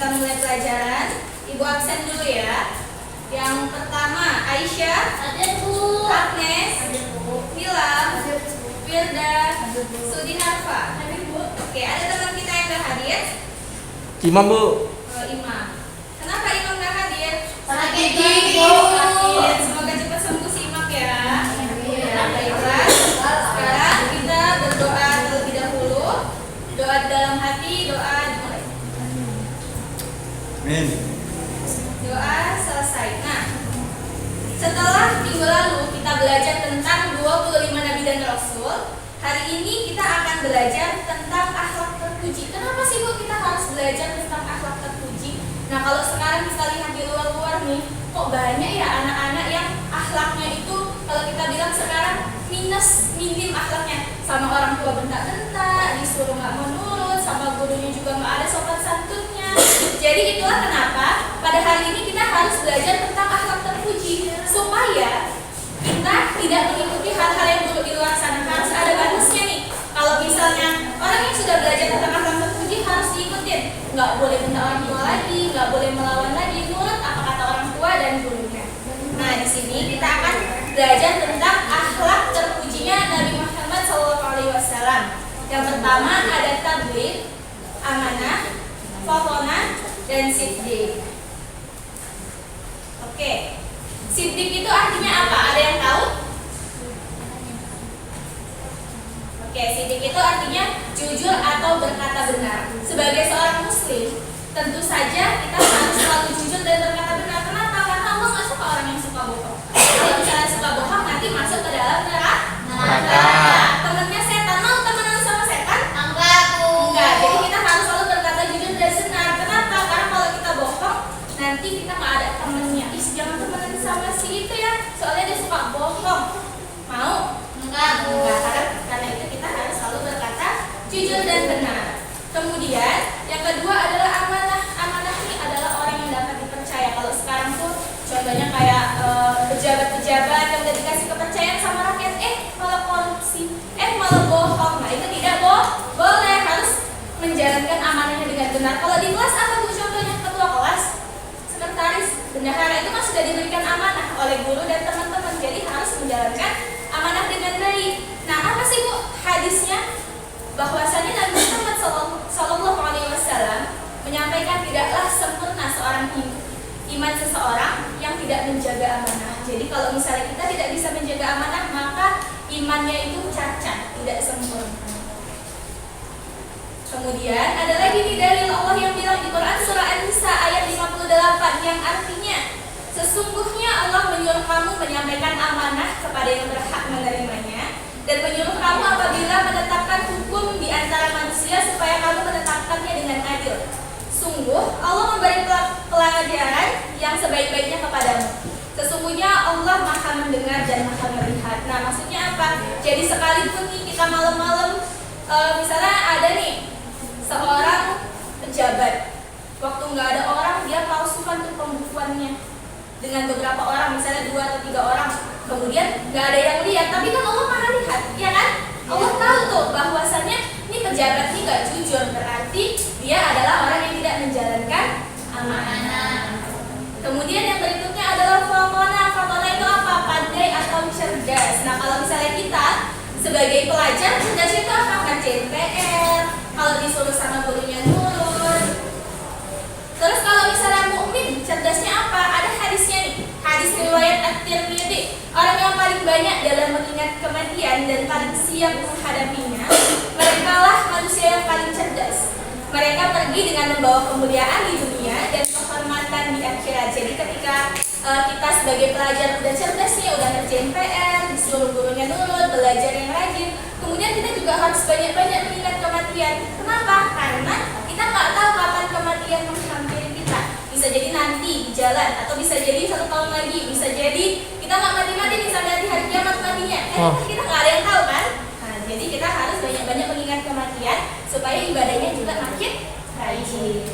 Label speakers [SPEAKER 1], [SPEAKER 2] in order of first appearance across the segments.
[SPEAKER 1] kita mulai pelajaran. Ibu absen dulu ya. Yang pertama Aisyah, Agnes, Wilam, Firda, Sudinarfa. Oke, ada teman kita yang gak hadir?
[SPEAKER 2] Imam, Bu.
[SPEAKER 1] Imam. Kenapa Imam gak hadir?
[SPEAKER 3] Sakit.
[SPEAKER 1] Semoga cepat sembuh si Imam ya. Baiklah. Sekarang kita berdoa terlebih dahulu. Doa dalam hati, doa dimulai.
[SPEAKER 2] Amin.
[SPEAKER 1] Doa selesai. Nah, setelah minggu lalu kita belajar tentang 25 Nabi dan Rasul, hari ini kita akan belajar tentang akhlak terpuji. Kenapa sih Bu kita harus belajar tentang akhlak terpuji? Nah, kalau sekarang kita lihat di luar-luar nih, kok banyak ya anak-anak yang akhlaknya itu kalau kita bilang sekarang minim akhlaknya. Sama orang tua bentak-bentak, disuruh nggak mau nurut, sama gurunya juga nggak ada sopan santunnya. Jadi itulah kenapa pada hari ini kita harus belajar tentang akhlak terpuji supaya kita tidak mengikuti hal-hal yang buruk di luar sana. Harus ada batasnya nih. Kalau misalnya orang yang sudah belajar tentang akhlak terpuji harus diikutin. Nggak boleh bentak orang tua lagi, nggak boleh melawan lagi, nurut apa kata orang tua dan gurunya. Nah, di sini kita akan belajar tentang akhlak terpujinya Nabi Muhammad SAW. Yang pertama ada tabligh, amanah, fatonah, dan siddiq. Oke, siddiq itu artinya apa? Ada yang tahu? Oke, siddiq itu artinya jujur atau berkata benar. Sebagai seorang muslim, tentu saja kita harus selalu jujur dan berkata benar. Kenapa? Karena Allah nggak suka orang yang suka bohong. Kalau misalnya suka bohong, nanti masuk ke dalam neraka. Temennya setan, mau temenan sama setan? Enggak. Jadi kita harus selalu berkata jujur dan benar. Kenapa? Karena kalau kita bohong, nanti kita nggak ada temennya. Jangan temenan sama si itu ya, soalnya dia suka bohong. Mau? Enggak. Karena itu kita harus selalu berkata jujur dan benar. Kemudian yang kedua adalah amanah. Amanah ini adalah orang yang dapat dipercaya. Kalau sekarang tuh contohnya kayak pejabat-pejabat yang udah dikasih kepercayaan sama rakyat, malah korupsi, malah bohong. Nah itu tidak boleh, harus menjalankan amanahnya dengan benar. Kalau di kelas apa Bu contohnya? Ketua kelas, sekretaris, bendahara itu kan sudah diberikan amanah oleh guru dan teman-teman. Jadi harus menjalankan amanah dengan baik. Nah apa sih Bu hadisnya? Bahwasanya Nabi Muhammad SAW menyampaikan tidaklah sempurna seorang iman seseorang yang tidak menjaga amanah. Jadi kalau misalnya kita tidak bisa menjaga amanah, maka imannya itu cacat, tidak sempurna. Kemudian ada lagi nih dalil Allah yang bilang di Quran surah An-Nisa ayat 58 yang artinya sesungguhnya Allah menyuruh kamu menyampaikan amanah kepada yang berhak menerimanya dan menyuruh kamu apabila menetapkan hukum di antara manusia supaya kamu menetapkannya dengan adil. Sungguh Allah memberi pelajaran yang sebaik-baiknya kepadamu. Sesungguhnya Allah Maha mendengar dan Maha melihat. Nah, maksudnya apa? Jadi sekalipun nih kita malam-malam misalnya ada nih seorang pejabat, waktu nggak ada orang dia palsukan tuh pembukuannya dengan beberapa orang, misalnya 2 atau 3 orang, kemudian nggak ada yang lihat, tapi kan Allah Maha lihat, ya kan? Allah tahu tuh bahwasannya ini pejabat ini nggak jujur, berarti dia adalah orang yang tidak menjalankan amanah. Kemudian yang berikutnya adalah fatonah. Fatonah itu apa? Pandai atau cerdas. Nah kalau misalnya kita sebagai pelajar, cerdas itu apa? Ngerjain PR, kalau disuruh sama gurunya nurut. Terus kalau misalnya mukmin, cerdasnya apa? Ada hadisnya nih, hadis riwayat At-Tirmidzi. Orang yang paling banyak dalam mengingat kematian dan paling siap menghadapinya, mereka lah manusia yang paling cerdas. Mereka pergi dengan membawa kemuliaan di dunia dan kehormatan di akhirat. Jadi ketika kita sebagai pelajar udah cerdas nih, udah ngerjain PR, disuruh gurunya nurut, belajar yang rajin, kemudian kita juga harus banyak-banyak mengingat kematian. Kenapa? Karena kita nggak tahu kapan kematian menghampiri kita. Bisa jadi nanti di jalan, atau bisa jadi 1 tahun lagi, bisa jadi kita nggak mati-mati nih sampai nanti hari kiamat matinya. Kita nggak ada yang tahu kan? Nah, jadi kita harus banyak-banyak mengingat kematian supaya ibadahnya juga makin rajin.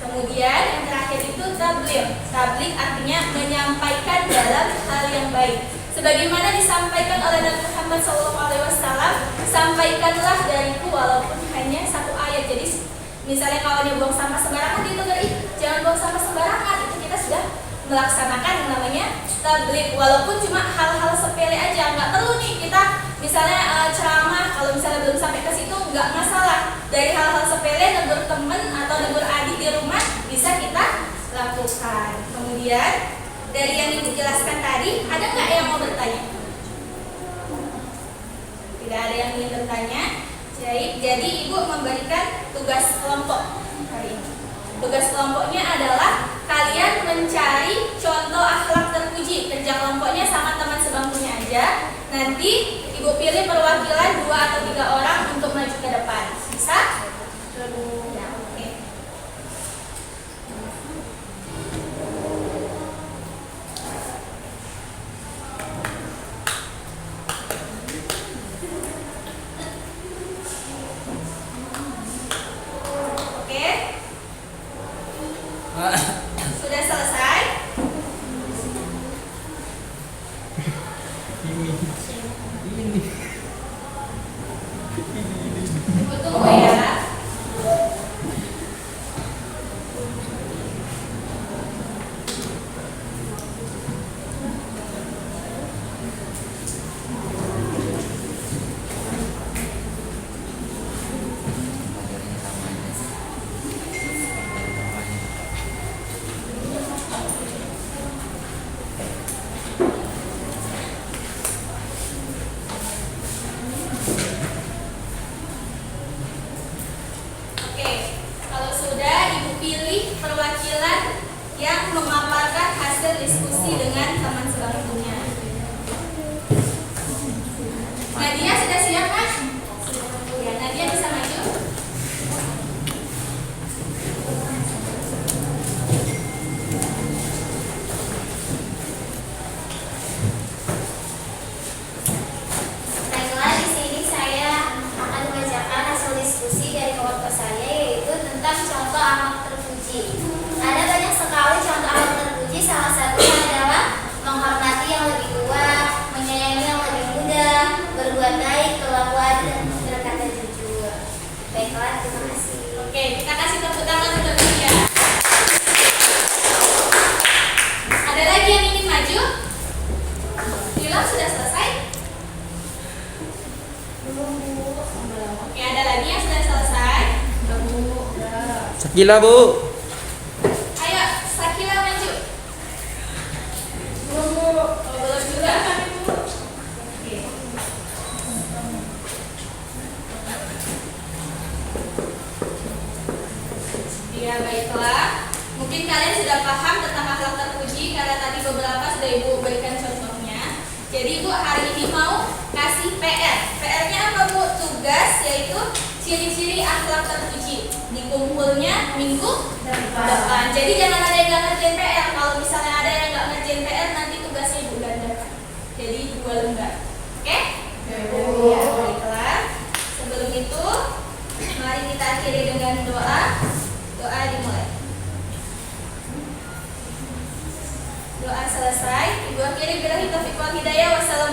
[SPEAKER 1] Kemudian yang terakhir itu tabligh. Tabligh artinya menyampaikan dalam hal yang baik. Sebagaimana disampaikan oleh Nabi Muhammad SAW, sampaikanlah dariku walaupun hanya 1 ayat. Jadi Misalnya kawannya buang sampah sembarangan, ditegur, ih jangan buang sampah sembarangan, itu kita sudah melaksanakan yang namanya tabligh. Walaupun cuma hal-hal sepele aja, nggak perlu nih kita misalnya ceramah, kalau misalnya belum sampai ke situ nggak masalah. Dari hal-hal sepele, negur temen atau negur adik di rumah bisa kita lakukan. Kemudian dari yang ibu jelaskan tadi, ada nggak yang mau bertanya? Tidak ada yang ingin bertanya. Jadi ibu memberikan tugas kelompok hari ini. Tugas kelompoknya adalah kalian mencari contoh akhlak terpuji. Kerja kelompoknya sama teman sebangkunya aja. Nanti ibu pilih perwakilan 2 atau 3 orang untuk maju ke depan. Bisa? Ya, oke. Sudah selesai? Ibu tunggu ya. Oke, kalau sudah ibu pilih perwakilan yang memaparkan hasil diskusi dengan teman sebangkunya. Nadia sudah siap kan? Ya, Nadia bisa maju.
[SPEAKER 2] Baiklah, di sini saya akan membacakan hasil diskusi dari kelompok saya, yaitu tentang contoh akhlak terpuji. Ada banyak sekali contoh akhlak terpuji. Salah satunya adalah menghormati yang lebih tua, menyayangi yang lebih muda, berbuat baik, berlaku dan berkata jujur. Baiklah, terima kasih.
[SPEAKER 1] Oke, kita kasih tepuk tangan untuk dia. Ada lagi yang ingin maju? Bilang sudah selesai? Oke, ada lagi yang sudah selesai?
[SPEAKER 3] Sakila, Bu.
[SPEAKER 1] Ayo, Sakila maju. Oh, belum juga. Oke. Ya, baiklah. Mungkin kalian sudah paham tentang akhlak terpuji karena tadi beberapa sudah ibu berikan contohnya. Jadi ibu hari ini mau kasih PR. PR-nya apa bu? Tugas, yaitu ciri-ciri akhlak terpuji. Dikumpulnya minggu depan. Jadi jangan ada yang nggak ngerjain PR. Kalau misalnya ada yang nggak ngerjain PR, nanti tugasnya ibu gandakan. Jadi 2 lembar. Oke? Ya, baiklah. Sebelum itu, mari kita akhiri dengan doa. Doa dimulai. Doa selesai. Ibu akhiri billahi taufiq wal hidayah. Wassalamualaikum